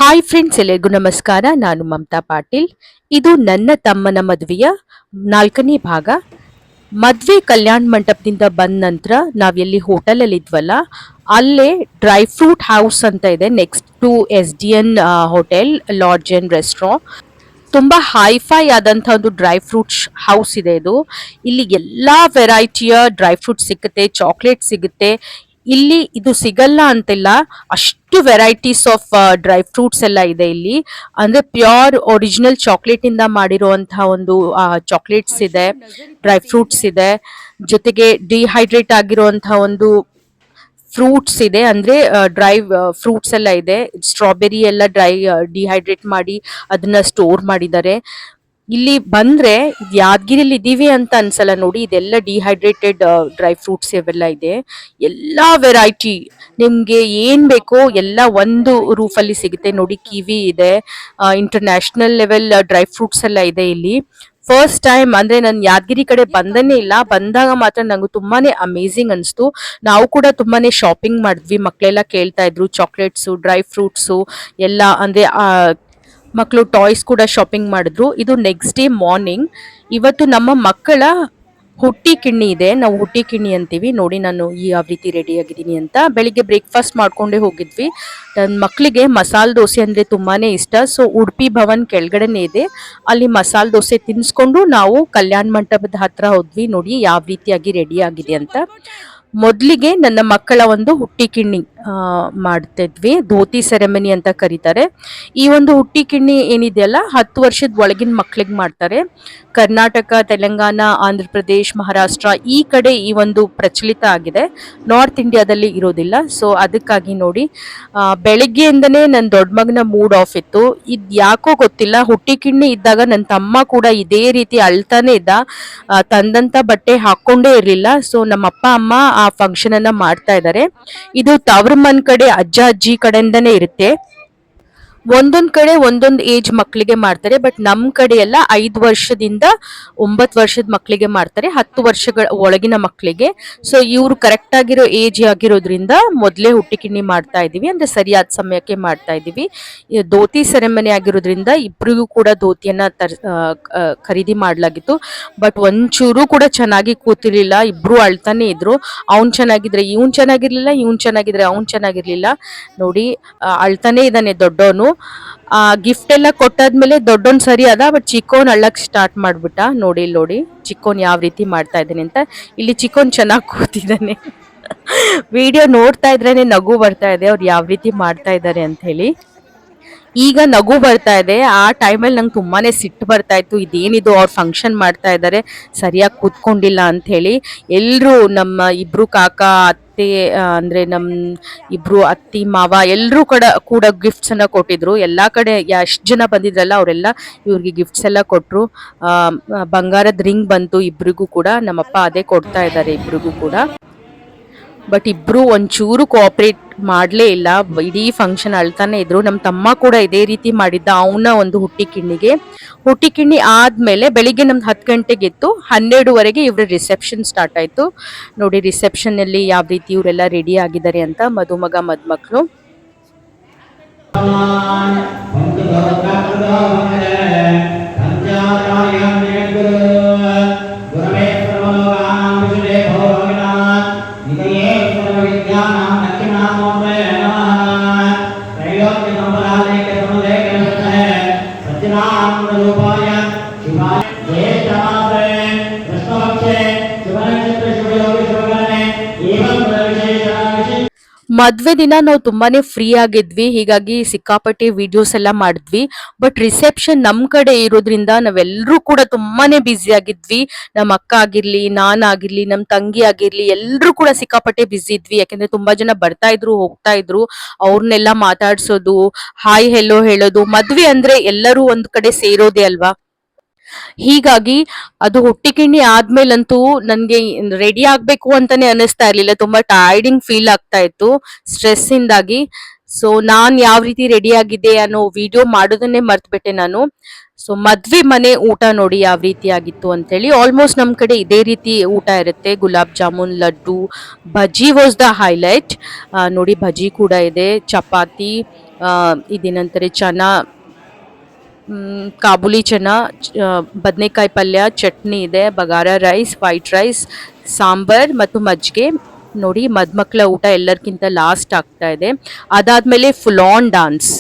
Hi friends, ಎಲ್ಲರಿಗೂ ನಮಸ್ಕಾರ. ನಾನು ಮಮತಾ ಪಾಟೀಲ್. ಇದು ನನ್ನ ತಮ್ಮನ ಮದುವೆಯ 4ನೇ ಭಾಗ. ಮದ್ವೆ ಕಲ್ಯಾಣ ಮಂಟಪದಿಂದ ಬಂದ ನಂತರ ನಾವ್ ಎಲ್ಲಿ ಹೋಟೆಲ್ ಅಲ್ಲಿ ಇದ್ವಲ್ಲ, ಅಲ್ಲೇ ಡ್ರೈ ಫ್ರೂಟ್ ಹೌಸ್ ಅಂತ ಇದೆ, next to SDN hotel lodge and restaurant. ತುಂಬಾ ಹೈಫೈ ಆದಂತ ಒಂದು ಡ್ರೈ ಫ್ರೂಟ್ ಹೌಸ್ ಇದೆ ಇದು. ಇಲ್ಲಿ ಎಲ್ಲಾ ವೆರೈಟಿಯ ಡ್ರೈ ಫ್ರೂಟ್ ಸಿಗುತ್ತೆ, ಚಾಕ್ಲೇಟ್ ಸಿಗುತ್ತೆ. ಇಲ್ಲಿ ಇದು ಸಿಗಲ್ಲ ಅಂತಿಲ್ಲ, ಅಷ್ಟು ವೆರೈಟೀಸ್ ಆಫ್ ಡ್ರೈ ಫ್ರೂಟ್ಸ್ ಎಲ್ಲ ಇದೆ ಇಲ್ಲಿ. ಅಂದ್ರೆ ಪ್ಯೂರ್ ಒರಿಜಿನಲ್ ಚಾಕ್ಲೇಟ್ ಇಂದ ಮಾಡಿರುವಂತಹ ಒಂದು ಚಾಕ್ಲೇಟ್ಸ್ ಇದೆ, ಡ್ರೈ ಫ್ರೂಟ್ಸ್ ಇದೆ, ಜೊತೆಗೆ ಡಿಹೈಡ್ರೇಟ್ ಆಗಿರುವಂತಹ ಒಂದು ಫ್ರೂಟ್ಸ್ ಇದೆ. ಅಂದ್ರೆ ಡ್ರೈ ಫ್ರೂಟ್ಸ್ ಎಲ್ಲ ಇದೆ. ಸ್ಟ್ರಾಬೆರಿ ಎಲ್ಲ ಡ್ರೈ ಡಿಹೈಡ್ರೇಟ್ ಮಾಡಿ ಅದನ್ನ ಸ್ಟೋರ್ ಮಾಡಿದ್ದಾರೆ. ಇಲ್ಲಿ ಬಂದ್ರೆ ಯಾದಗಿರಿಲಿ ಇದೀವಿ ಅಂತ ಅನ್ಸಲ್ಲ ನೋಡಿ, ಇದೆಲ್ಲ ಡಿಹೈಡ್ರೇಟೆಡ್ ಡ್ರೈ ಫ್ರೂಟ್ಸ್ ಇವೆಲ್ಲ ಇದೆ. ಎಲ್ಲಾ ವೆರೈಟಿ ನಿಮ್ಗೆ ಏನ್ ಬೇಕೋ ಎಲ್ಲ ಒಂದು ರೂಫ್ ಅಲ್ಲಿ ಸಿಗುತ್ತೆ ನೋಡಿ. ಕಿವಿ ಇದೆ, ಇಂಟರ್ನ್ಯಾಷನಲ್ ಲೆವೆಲ್ ಡ್ರೈ ಫ್ರೂಟ್ಸ್ ಎಲ್ಲ ಇದೆ ಇಲ್ಲಿ. ಫಸ್ಟ್ ಟೈಮ್ ಅಂದ್ರೆ ನಾನು ಯಾದಗಿರಿ ಕಡೆ ಬಂದನೇ ಇಲ್ಲ, ಬಂದಾಗ ಮಾತ್ರ ನಂಗೆ ತುಂಬಾನೇ ಅಮೇಝಿಂಗ್ ಅನ್ಸ್ತು. ನಾವು ಕೂಡ ತುಂಬಾನೇ ಶಾಪಿಂಗ್ ಮಾಡಿದ್ವಿ, ಮಕ್ಕಳೆಲ್ಲ ಕೇಳ್ತಾ ಇದ್ರು ಚಾಕ್ಲೇಟ್ಸು, ಡ್ರೈ ಫ್ರೂಟ್ಸು ಎಲ್ಲ. ಅಂದ್ರೆ ಮಕ್ಕಳು ಟಾಯ್ಸ್ ಕೂಡ ಶಾಪಿಂಗ್ ಮಾಡಿದ್ರು. ಇದು ನೆಕ್ಸ್ಟ್ ಡೇ ಮಾರ್ನಿಂಗ್. ಇವತ್ತು ನಮ್ಮ ಮಕ್ಕಳ ಹುಟ್ಟಿ ಕಿಣ್ಣಿ ಇದೆ, ನಾವು ಹುಟ್ಟಿ ಕಿಣ್ಣಿ ಅಂತೀವಿ ನೋಡಿ. ನಾನು ಯಾವ ರೀತಿ ರೆಡಿ ಆಗಿದ್ದೀನಿ ಅಂತ ಬೆಳಿಗ್ಗೆ ಬ್ರೇಕ್ಫಾಸ್ಟ್ ಮಾಡ್ಕೊಂಡೇ ಹೋಗಿದ್ವಿ. ನನ್ನ ಮಕ್ಕಳಿಗೆ ಮಸಾಲೆ ದೋಸೆ ಅಂದ್ರೆ ತುಂಬಾನೇ ಇಷ್ಟ. ಸೊ ಉಡುಪಿ ಭವನ್ ಕೆಳಗಡೆನೆ ಇದೆ, ಅಲ್ಲಿ ಮಸಾಲೆ ದೋಸೆ ತಿನ್ಸ್ಕೊಂಡು ನಾವು ಕಲ್ಯಾಣ ಮಂಟಪದ ಹತ್ರ ಹೋದ್ವಿ. ನೋಡಿ ಯಾವ ರೀತಿಯಾಗಿ ರೆಡಿ ಆಗಿದೆ ಅಂತ. ಮೊದಲಿಗೆ ನನ್ನ ಮಕ್ಕಳ ಒಂದು ಹುಟ್ಟಿ ಕಿಣ್ಣಿ ಮಾಡ್ತಿದ್ವಿ, ಧೋತಿ ಸೆರೆಮನಿ ಅಂತ ಕರೀತಾರೆ. ಈ ಒಂದು ಹುಟ್ಟಿ ಕಿಣ್ಣಿ ಏನಿದೆಯಲ್ಲ, 10 ವರ್ಷದ ಒಳಗಿನ ಮಕ್ಕಳಿಗೆ ಮಾಡ್ತಾರೆ. ಕರ್ನಾಟಕ, ತೆಲಂಗಾಣ, ಆಂಧ್ರ ಪ್ರದೇಶ್, ಮಹಾರಾಷ್ಟ್ರ ಈ ಕಡೆ ಈ ಒಂದು ಪ್ರಚಲಿತ ಆಗಿದೆ, ನಾರ್ತ್ ಇಂಡಿಯಾದಲ್ಲಿ ಇರೋದಿಲ್ಲ. ಸೊ ಅದಕ್ಕಾಗಿ ನೋಡಿ, ಬೆಳಿಗ್ಗೆಯಿಂದನೇ ನನ್ನ ದೊಡ್ಡ ಮಗನ ಮೂಡ್ ಆಫ್ ಇತ್ತು. ಇದು ಯಾಕೋ ಗೊತ್ತಿಲ್ಲ, ಹುಟ್ಟಿ ಕಿಣ್ಣಿ ಇದ್ದಾಗ ನನ್ನ ತಮ್ಮ ಕೂಡ ಇದೇ ರೀತಿ ಅಳ್ತಾನೆ ಇದ್ದ, ತಂದಂತ ಬಟ್ಟೆ ಹಾಕೊಂಡೇ ಇರ್ಲಿಲ್ಲ. ಸೊ ನಮ್ಮ ಅಪ್ಪ ಅಮ್ಮ ಆ ಫಂಕ್ಷನ್ ಅನ್ನ ಮಾಡ್ತಾ ಇದ್ದಾರೆ. ಇದು ತವ್ರ ಮನ್ ಕಡೆ ಅಜ್ಜ ಅಜ್ಜಿ ಕಡೆಯಿಂದನೇ ಇರುತ್ತೆ. ಒಂದೊಂದ್ ಕಡೆ ಒಂದೊಂದು ಏಜ್ ಮಕ್ಕಳಿಗೆ ಮಾಡ್ತಾರೆ, ಬಟ್ ನಮ್ ಕಡೆ ಎಲ್ಲ 5 ವರ್ಷದಿಂದ 9 ವರ್ಷದ ಮಕ್ಕಳಿಗೆ ಮಾಡ್ತಾರೆ, 10 ವರ್ಷಗಳ ಒಳಗಿನ ಮಕ್ಕಳಿಗೆ. ಸೊ ಇವ್ರು ಕರೆಕ್ಟ್ ಆಗಿರೋ ಏಜ್ ಆಗಿರೋದ್ರಿಂದ ಮೊದಲೇ ಹುಟ್ಟಿ ಕಿಣ್ಣಿ ಮಾಡ್ತಾ ಇದೀವಿ, ಅಂದ್ರೆ ಸರಿಯಾದ ಸಮಯಕ್ಕೆ ಮಾಡ್ತಾ ಇದೀವಿ. ಧೋತಿ ಸೆರೆಮನಿ ಆಗಿರೋದ್ರಿಂದ ಇಬ್ರಿಗೂ ಕೂಡ ಧೋತಿಯನ್ನ ಖರೀದಿ ಮಾಡ್ಲಾಗಿತ್ತು. ಬಟ್ ಒಂಚೂರು ಕೂಡ ಚೆನ್ನಾಗಿ ಕೂತಿರ್ಲಿಲ್ಲ, ಇಬ್ರು ಅಳ್ತಾನೆ ಇದ್ರು. ಅವ್ನ್ ಚೆನ್ನಾಗಿದ್ರೆ ಇವ್ನ್ ಚೆನ್ನಾಗಿರ್ಲಿಲ್ಲ, ಇವ್ನ್ ಚೆನ್ನಾಗಿದ್ರೆ ಅವ್ನ್ ಚೆನ್ನಾಗಿರ್ಲಿಲ್ಲ. ನೋಡಿ ಅಳ್ತಾನೆ ಇದ್ದಾನೆ ದೊಡ್ಡವನು. ಗಿಫ್ಟ್ ಎಲ್ಲ ಕೊಟ್ಟಾದ್ಮೇಲೆ ದೊಡ್ಡೋನ್ ಸರಿ ಅದ, ಬಟ್ ಚಿಕ್ಕೋನ್ ಅಳ್ಳಕ್ ಸ್ಟಾರ್ಟ್ ಮಾಡ್ಬಿಟ್ಟ. ನೋಡಿ ನೋಡಿ ಚಿಕ್ಕೋನ್ ಯಾವ ರೀತಿ ಮಾಡ್ತಾ ಇದ್ದಾನೆ ಅಂತ. ಇಲ್ಲಿ ಚಿಕ್ಕೋನ್ ಚೆನ್ನಾಗಿ ಕೂತಿದ್ದಾನೆ. ವಿಡಿಯೋ ನೋಡ್ತಾ ಇದ್ರೇನೆ ನಗು ಬರ್ತಾ ಇದೆ, ಅವ್ರು ಯಾವ ರೀತಿ ಮಾಡ್ತಾ ಇದ್ದಾರೆ ಅಂತ ಹೇಳಿ. ಈಗ ನಗು ಬರ್ತಾ ಇದೆ, ಆ ಟೈಮಲ್ಲಿ ನಂಗೆ ತುಂಬಾನೇ ಸಿಟ್ಟು ಬರ್ತಾ ಇತ್ತು. ಇದೇನಿದು ಅವ್ರು ಫಂಕ್ಷನ್ ಮಾಡ್ತಾ ಇದ್ದಾರೆ, ಸರಿಯಾಗಿ ಕೂತ್ಕೊಂಡಿಲ್ಲ ಅಂತ ಹೇಳಿ. ಎಲ್ರು ನಮ್ಮ ಇಬ್ರು ಕಾಕ ಅತ್ತೆ, ಅಂದ್ರೆ ನಮ್ ಇಬ್ರು ಅತ್ತಿ ಮಾವ ಎಲ್ರು ಕೂಡ ಗಿಫ್ಟ್ಸ್ ಅನ್ನ ಕೊಟ್ಟಿದ್ರು. ಎಲ್ಲಾ ಕಡೆ ಎಷ್ಟ್ ಜನ ಬಂದಿದ್ರಲ್ಲ ಅವರೆಲ್ಲ ಇವ್ರಿಗೆ ಗಿಫ್ಟ್ಸ್ ಎಲ್ಲ ಕೊಟ್ರು. ಬಂಗಾರದ ರಿಂಗ್ ಬಂತು ಇಬ್ರಿಗೂ ಕೂಡ, ನಮ್ಮಪ್ಪ ಅದೇ ಕೊಡ್ತಾ ಇದ್ದಾರೆ ಇಬ್ರಿಗೂ ಕೂಡ. ಬಟ್ ಇಬ್ರು ಒಂಚೂರು ಕೋಆಪರೇಟ್ ಮಾಡ್ಲೇ ಇಲ್ಲ, ಇಡೀ ಫಂಕ್ಷನ್ ಅಳ್ತಾನೆ ಇದ್ರು. ನಮ್ಮ ತಮ್ಮ ಕೂಡ ಇದೇ ರೀತಿ ಮಾಡಿದ್ದ ಅವನ ಒಂದು ಹುಟ್ಟಿ ಕಿಣ್ಣಿ ಆದ್ಮೇಲೆ ಬೆಳಿಗ್ಗೆ ನಮ್ದು 10 ಗಂಟೆಗೆ ಇತ್ತು, 12ವರೆಗೆ ಇವ್ರ ರಿಸೆಪ್ಷನ್ ಸ್ಟಾರ್ಟ್ ಆಯ್ತು. ನೋಡಿ ರಿಸೆಪ್ಷನ್ ಅಲ್ಲಿ ಯಾವ ರೀತಿ ಇವರೆಲ್ಲ ರೆಡಿ ಆಗಿದ್ದಾರೆ ಅಂತ, ಮದುಮಗ ಮದ್ಮಕ್ಳು. ಮದ್ವೆ ದಿನ ನಾವು ತುಂಬಾನೇ ಫ್ರೀ ಆಗಿದ್ವಿ, ಹೀಗಾಗಿ ಸಿಕ್ಕಾಪಟ್ಟೆ ವಿಡಿಯೋಸ್ ಎಲ್ಲ ಮಾಡಿದ್ವಿ. ಬಟ್ ರಿಸೆಪ್ಷನ್ ನಮ್ ಕಡೆ ಇರೋದ್ರಿಂದ ನಾವೆಲ್ಲರೂ ಕೂಡ ತುಂಬಾನೇ ಬ್ಯುಸಿ ಆಗಿದ್ವಿ. ನಮ್ಮ ಅಕ್ಕ ಆಗಿರ್ಲಿ, ನಾನಾಗಿರ್ಲಿ, ನಮ್ ತಂಗಿ ಆಗಿರ್ಲಿ, ಎಲ್ರು ಕೂಡ ಸಿಕ್ಕಾಪಟ್ಟೆ ಬ್ಯುಸಿ ಇದ್ವಿ. ಯಾಕಂದ್ರೆ ತುಂಬಾ ಜನ ಬರ್ತಾ ಇದ್ರು, ಹೋಗ್ತಾ ಇದ್ರು. ಅವ್ರನ್ನೆಲ್ಲ ಮಾತಾಡ್ಸೋದು, ಹಾಯ್ ಹೆಲೋ ಹೇಳೋದು. ಮದ್ವೆ ಅಂದ್ರೆ ಎಲ್ಲರೂ ಒಂದ್ ಕಡೆ ಸೇರೋದೇ ಅಲ್ವಾ. ಹೀಗಾಗಿ ಅದು ಹುಟ್ಟಿ ಕಿಣ್ಣಿ ಆದ್ಮೇಲಂತೂ ನನ್ಗೆ ರೆಡಿ ಆಗ್ಬೇಕು ಅಂತಾನೆ ಅನಿಸ್ತಾ ಇರ್ಲಿಲ್ಲ, ತುಂಬಾ ಟೈರ್ಡಿಂಗ್ ಫೀಲ್ ಆಗ್ತಾ ಇತ್ತು ಸ್ಟ್ರೆಸ್ ಇಂದಾಗಿ. ಸೊ ನಾನ್ ಯಾವ ರೀತಿ ರೆಡಿ ಆಗಿದ್ದೆ ಅನ್ನೋ ವಿಡಿಯೋ ಮಾಡೋದನ್ನೇ ಮರ್ತ್ಬಿಟ್ಟೆ ನಾನು. ಸೊ ಮದ್ವೆ ಮನೆ ಊಟ ನೋಡಿ ಯಾವ ರೀತಿ ಆಗಿತ್ತು ಅಂತ ಹೇಳಿ. ಆಲ್ಮೋಸ್ಟ್ ನಮ್ ಕಡೆ ಇದೇ ರೀತಿ ಊಟ ಇರುತ್ತೆ, ಗುಲಾಬ್ ಜಾಮೂನ್, ಲಡ್ಡು, ಬಜ್ಜಿ ವಾಸ್ ದ ಹೈಲೈಟ್. ನೋಡಿ ಬಜ್ಜಿ ಕೂಡ ಇದೆ, ಚಪಾತಿ, ಇದೇನಂತಾರೆ ಚನಾ ಕಾಬುಲಿ ಚನಾ, ಬದನೆಕಾಯಿ ಪಲ್ಯ, ಚಟ್ನಿ ಇದೆ, ಬಗಾರ ರೈಸ್, ವೈಟ್ ರೈಸ್, ಸಾಂಬಾರ್ ಮತ್ತು ಮಜ್ಜಿಗೆ. ನೋಡಿ ಮದುಮಕ್ಕಳ ಊಟ ಎಲ್ಲರಿಗಿಂತ ಲಾಸ್ಟ್ ಆಗ್ತಾ ಇದೆ. ಅದಾದ್ಮೇಲೆ ಫುಲ್ ಆನ್ ಡಾನ್ಸ್.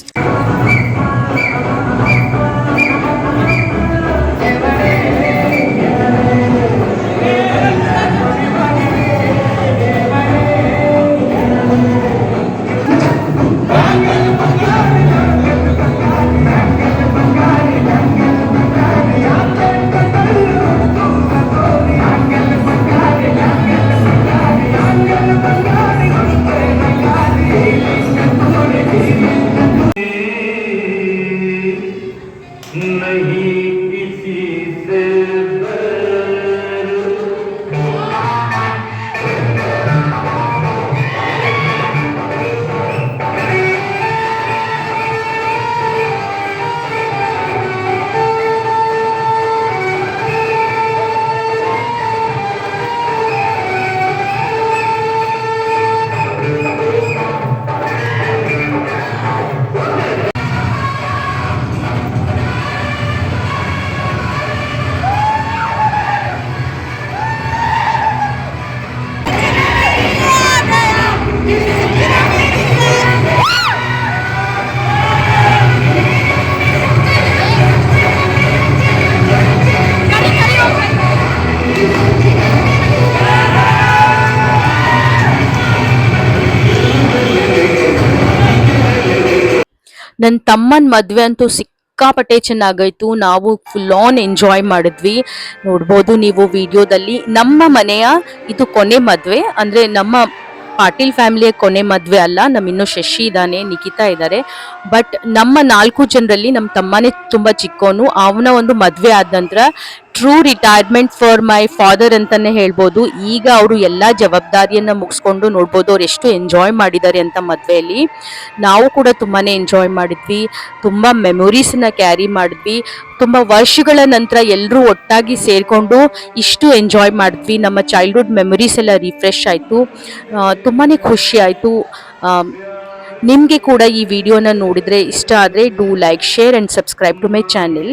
ನನ್ನ ತಮ್ಮನ ಮದುವೆ ಅಂತೂ ಸಿಕ್ಕಾಪಟ್ಟೆ ಚೆನ್ನಾಗಾಯ್ತು. ನಾವು ಫುಲ್ ಆನ್ ಎಂಜಾಯ್ ಮಾಡಿದ್ವಿ. ನೋಡ್ಬೋದು ನೀವು ವಿಡಿಯೋದಲ್ಲಿ. ನಮ್ಮ ಮನೆಯ ಇದು ಕೊನೆ ಮದುವೆ, ಅಂದ್ರೆ ನಮ್ಮ ಪಾಟೀಲ್ ಫ್ಯಾಮಿಲಿಯ ಕೊನೆ ಮದುವೆ ಅಲ್ಲ. ಇನ್ನು ಶಶಿ ಇದ್ದಾನೆ, ನಿಖಿತಾ ಇದ್ದಾರೆ. ಬಟ್ ನಮ್ಮ 4 ಜನರಲ್ಲಿ ನಮ್ಮ ತಮ್ಮನೇ ತುಂಬಾ ಚಿಕ್ಕವನು. ಅವನ ಒಂದು ಮದುವೆ ಆದ ನಂತರ true retirement for my father ಅಂತಾನೆ ಹೇಳ್ಬೋದು. ಈಗ ಅವರು ಎಲ್ಲಾ ಜವಾಬ್ದಾರಿಯನ್ನ ಮುಗಿಸ್ಕೊಂಡು ನೋಡ್ಬೋದು ಅವ್ರು ಎಷ್ಟು ಎಂಜಾಯ್ ಮಾಡಿದ್ದಾರೆ ಅಂತ ಮದುವೆಯಲ್ಲಿ. ನಾವು ಕೂಡ ತುಂಬಾನೇ ಎಂಜಾಯ್ ಮಾಡಿದ್ವಿ. ತುಂಬಾ ಮೆಮೊರೀಸ್ನ ಕ್ಯಾರಿ ಮಾಡಿದ್ವಿ. ತುಂಬಾ ವರ್ಷಗಳ ನಂತರ ಎಲ್ಲರೂ ಒಟ್ಟಾಗಿ ಸೇರ್ಕೊಂಡು ಇಷ್ಟು ಎಂಜಾಯ್ ಮಾಡಿದ್ವಿ. ನಮ್ಮ ಚೈಲ್ಡ್ಹುಡ್ ಮೆಮೊರೀಸ್ ಎಲ್ಲ ರಿಫ್ರೆಶ್ ಆಯ್ತು. ತುಂಬಾನೇ ಖುಷಿ ಆಯ್ತು. ನಿಮಗೆ ಕೂಡ ಈ ವಿಡಿಯೋನ ನೋಡಿದ್ರೆ ಇಷ್ಟ ಆದರೆ do like, share and subscribe to my channel.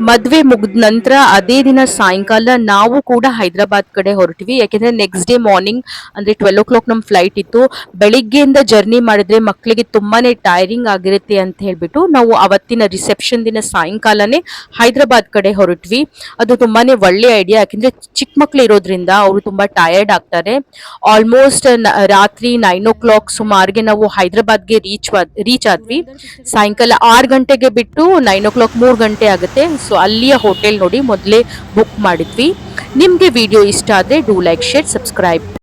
ಮದುವೆ ಮುಗಿದ ನಂತರ ಅದೇ ದಿನ ಸಾಯಂಕಾಲ ನಾವು ಕೂಡ ಹೈದರಾಬಾದ್ ಕಡೆ ಹೊರಟ್ವಿ. ಯಾಕೆಂದರೆ ನೆಕ್ಸ್ಟ್ ಡೇ ಮಾರ್ನಿಂಗ್ ಅಂದರೆ 12 o'clock ನಮ್ಮ ಫ್ಲೈಟ್ ಇತ್ತು. ಬೆಳಿಗ್ಗೆಯಿಂದ ಜರ್ನಿ ಮಾಡಿದ್ರೆ ಮಕ್ಕಳಿಗೆ ತುಂಬಾ ಟೈರಿಂಗ್ ಆಗಿರುತ್ತೆ ಅಂತ ಹೇಳಿಬಿಟ್ಟು ನಾವು ಅವತ್ತಿನ ರಿಸೆಪ್ಷನ್ ದಿನ ಸಾಯಂಕಾಲನೇ ಹೈದರಾಬಾದ್ ಕಡೆ ಹೊರಟ್ವಿ. ಅದು ತುಂಬಾ ಒಳ್ಳೆ ಐಡಿಯಾ. ಯಾಕೆಂದರೆ ಚಿಕ್ಕ ಮಕ್ಕಳು ಇರೋದ್ರಿಂದ ಅವರು ತುಂಬ ಟಯರ್ಡ್ ಆಗ್ತಾರೆ. ಆಲ್ಮೋಸ್ಟ್ ರಾತ್ರಿ 9 o'clock ಸುಮಾರಿಗೆ ನಾವು ಹೈದರಾಬಾದ್ ರೀಚ್ ಆದ್ವಿ. ಸಾಯಂಕಾಲ 6 ಗಂಟೆಗೆ ಬಿಟ್ಟು 9 o'clock 3 ಗಂಟೆ ಆಗುತ್ತೆ. ಸೊ ಅಲ್ಲಿಯ ಹೋಟೆಲ್ ನೋಡಿ ಮೊದಲೇ ಬುಕ್ ಮಾಡಿದ್ವಿ. ನಿಮ್ಗೆ ವಿಡಿಯೋ ಇಷ್ಟ ಆದ್ರೆ ಡೂ ಲೈಕ್, ಶೇರ್, ಸಬ್ಸ್ಕ್ರೈಬ್.